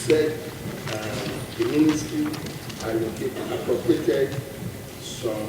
said the ministry appropriated some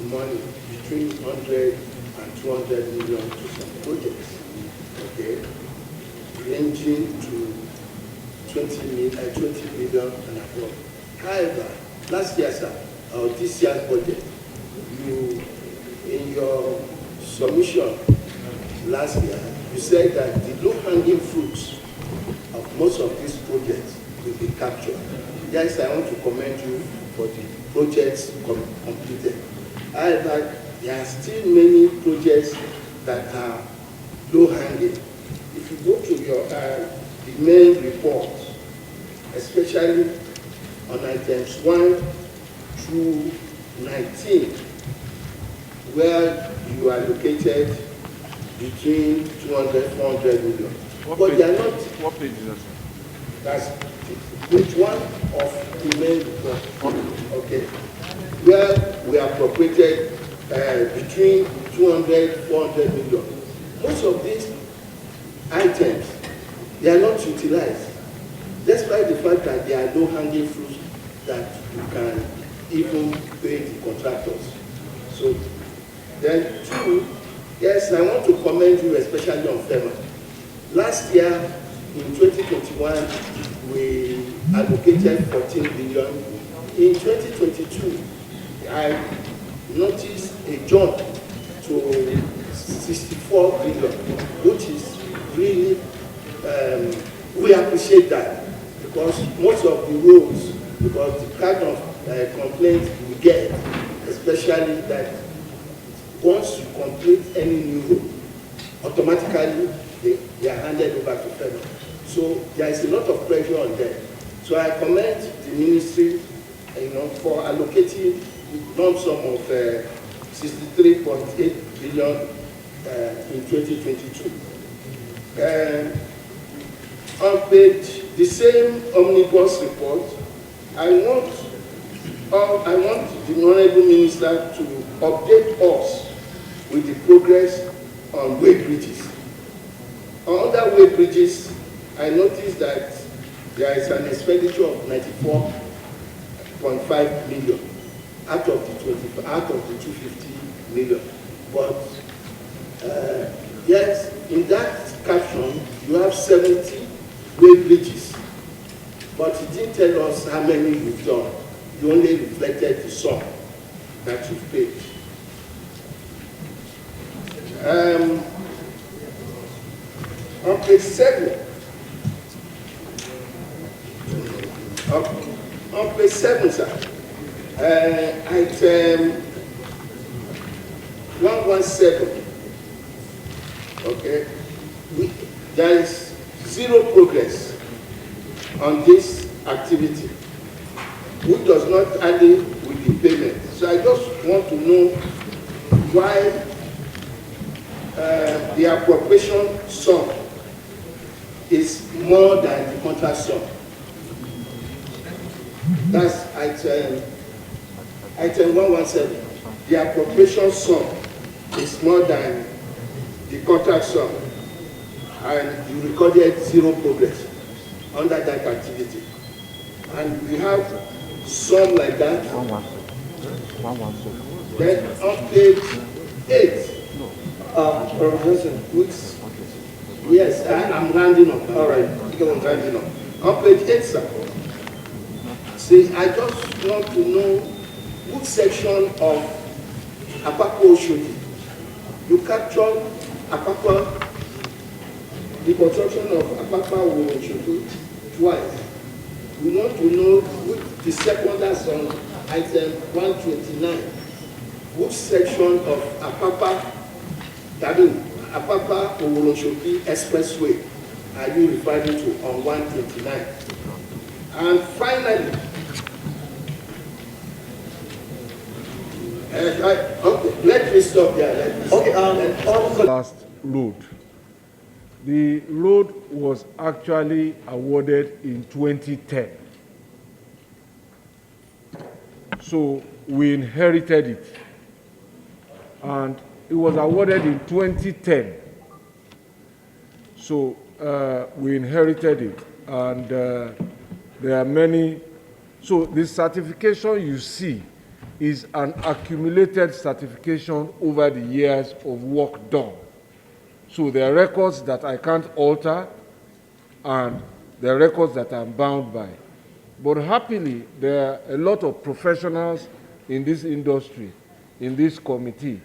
money between 100 and 200 million to some projects, okay, ranging to 20 million and above. However, last year, sir, or this year's budget, you, in your submission last year, you said that the low-hanging fruits of most of these projects will be captured. Yes, I want to commend you for the projects completed. However, there are still many projects that are low-hanging. If you go to your the main report, especially on items 1 through 19, where you are located between 200, 400 million. But they are not. What page is that? That's page 1 of the main report. Okay. Where we appropriated between 200, 400 million. Most of these items, they are not utilized. Despite the fact that they are low-hanging fruits that you can even pay the contractors. So, then 2, yes, I want to commend you especially on FEMA. Last year, in 2021, we allocated 14 billion. In 2022, I noticed a jump to 64 billion, which is really, we appreciate that, because most of the roads, because the kind of complaints we get, especially that once you complete any new road, automatically they are handed over to FEMA. So there is a lot of pressure on them. So I commend the ministry, for allocating the lump sum of 63.8 billion in 2022. On page, the same omnibus report, I want the Honorable Minister to update us with the progress on way bridges. On other way bridges, I noticed that there is an expenditure of 94.5 million out of the 250 million. But yes, in that caption, you have 70 way bridges, but you didn't tell us how many you've done. You only reflected the sum that you've paid. On page 7, on page 7, sir, item 117, okay, there is zero progress on this activity, which does not tally with the payment. So I just want to know why the appropriation sum is more than the contract sum. That's item 117. The appropriation sum is more than the contract sum, and you recorded zero progress under that activity. And we have some like that. 116. Then on page 8, Professor, yes, I'm rounding up. All right, I'm rounding up. On page 8, sir. See, I just want to know which section of Apapa Oshodi you captured Apapa, the construction of Apapa Oshodi twice. We want to know which the second that's on item 129. Which section of Apapa Oshodi Expressway are you referring to on 129? And finally, okay, let me stop there. Okay, last road. The road was actually awarded in 2010. So we inherited it. And it was awarded in 2010. So we inherited it. And there are many. So the certification you see is an accumulated certification over the years of work done. So there are records that I can't alter, and there are records that I'm bound by. But happily, there are a lot of professionals in this industry, in this committee.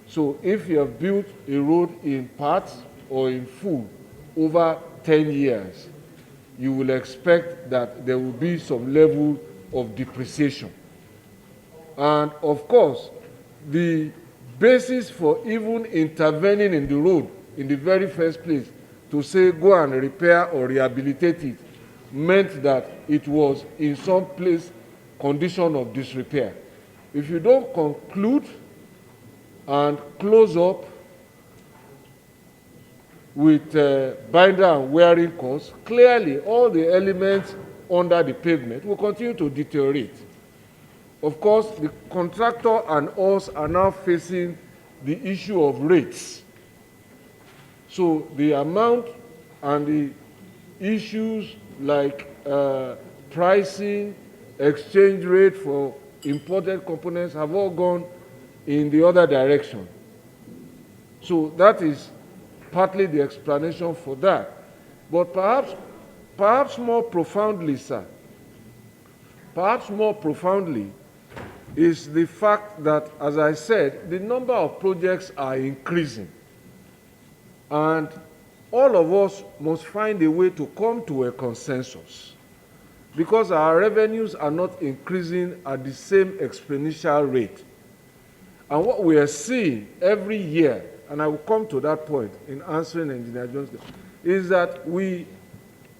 So if you have built a road in parts or in full over 10 years, you will expect that there will be some level of depreciation. And of course, the basis for even intervening in the road in the very first place to say go and repair or rehabilitate it meant that it was in some place condition of disrepair. If you don't conclude and close up with binder and wearing costs, clearly all the elements under the pavement will continue to deteriorate. Of course, the contractor and us are now facing the issue of rates. So the amount and the issues like pricing, exchange rate for imported components have all gone in the other direction. So that is partly the explanation for that. But perhaps more profoundly, sir, perhaps more profoundly is the fact that, as I said, the number of projects are increasing. And all of us must find a way to come to a consensus, because our revenues are not increasing at the same exponential rate. And what we are seeing every year, and I will come to that point in answering Engineer Jones, is that we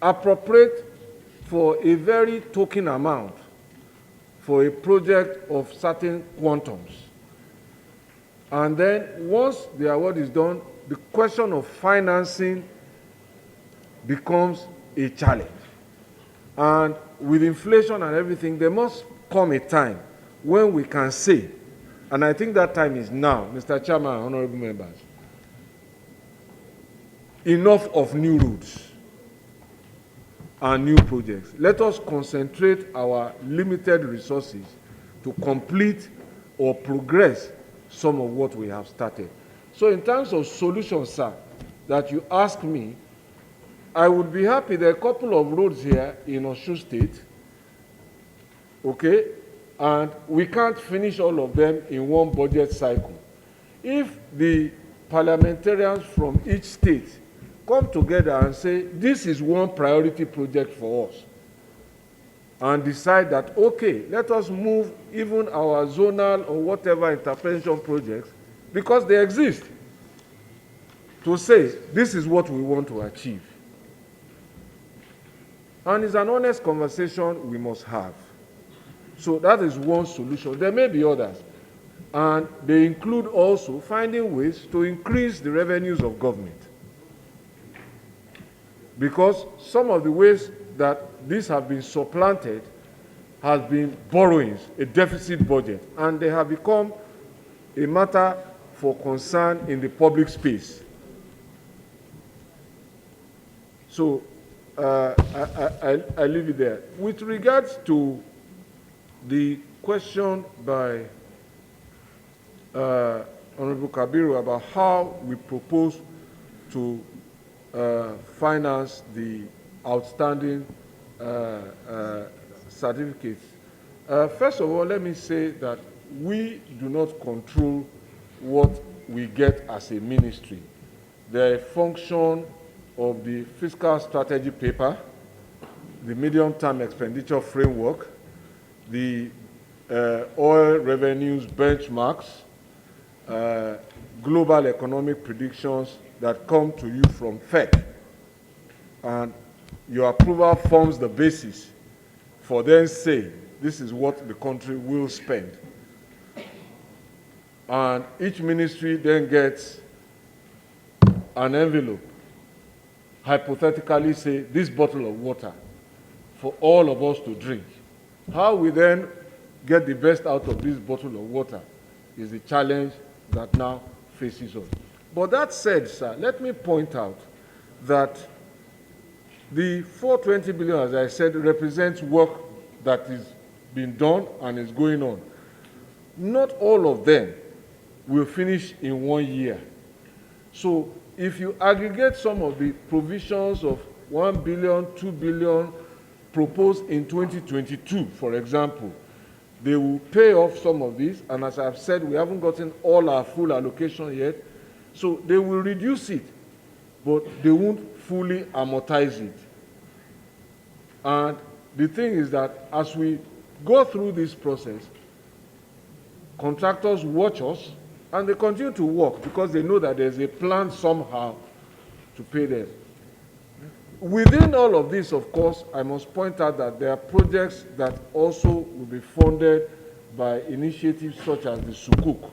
appropriate for a very token amount for a project of certain quantums. And then once the award is done, the question of financing becomes a challenge. And with inflation and everything, there must come a time when we can say, and I think that time is now, Mr. Chairman and honorable members, enough of new roads and new projects. Let us concentrate our limited resources to complete or progress some of what we have started. So in terms of solutions, sir, that you ask me, I would be happy. There are a couple of roads here in Osun State, okay, and we can't finish all of them in one budget cycle. If the parliamentarians from each state come together and say, this is one priority project for us, and decide that, okay, let us move even our zonal or whatever intervention projects, because they exist, to say, this is what we want to achieve. And it's an honest conversation we must have. So that is one solution. There may be others. And they include also finding ways to increase the revenues of government. Because some of the ways that these have been supplanted has been borrowings, a deficit budget, and they have become a matter for concern in the public space. So I leave it there. With regards to the question by Honorable Kabiru about how we propose to finance the outstanding certificates. First of all, let me say that we do not control what we get as a ministry. They're a function of the fiscal strategy paper, the medium-term expenditure framework, the oil revenues benchmarks, global economic predictions that come to you from FEC. And your approval forms the basis for then saying, this is what the country will spend. And each ministry then gets an envelope, hypothetically say, this bottle of water for all of us to drink. How we then get the best out of this bottle of water is the challenge that now faces us. But that said, sir, let me point out that The 420 billion, as I said, represents work that is being done and is going on. Not all of them will finish in 1 year. So if you aggregate some of the provisions of 1 billion, 2 billion proposed in 2022, for example, they will pay off some of these, and as I've said, we haven't gotten all our full allocation yet, so they will reduce it, but they won't fully amortize it. And the thing is that as we go through this process, contractors watch us, and they continue to work because they know that there's a plan somehow to pay them. Within all of this, of course, I must point out that there are projects that also will be funded by initiatives such as the Sukuk,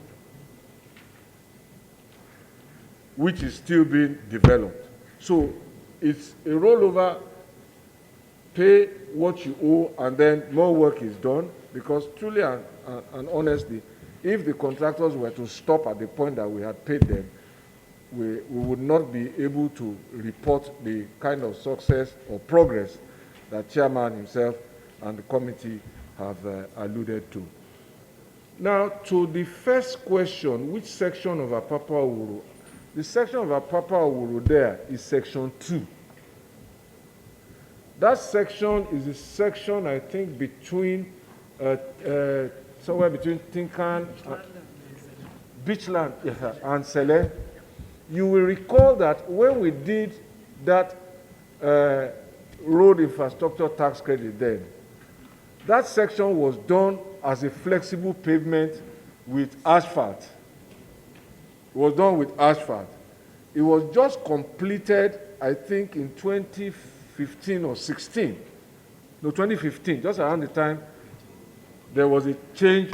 which is still being developed. So it's a rollover, pay what you owe, and then more work is done, because truly and honestly, if the contractors were to stop at the point that we had paid them, we would not be able to report the kind of success or progress that Chairman himself and the committee have alluded to. Now, to the first question, which section of Apapa Owuru? The section of Apapa Owuru there is section 2. That section is a section, I think, between, somewhere between Tinkan, Beachland, and Sele. You will recall that when we did that road infrastructure tax credit then, that section was done as a flexible pavement with asphalt. It was done with asphalt. It was just completed, I think, in 2015 or 16. No, 2015, just around the time there was a change.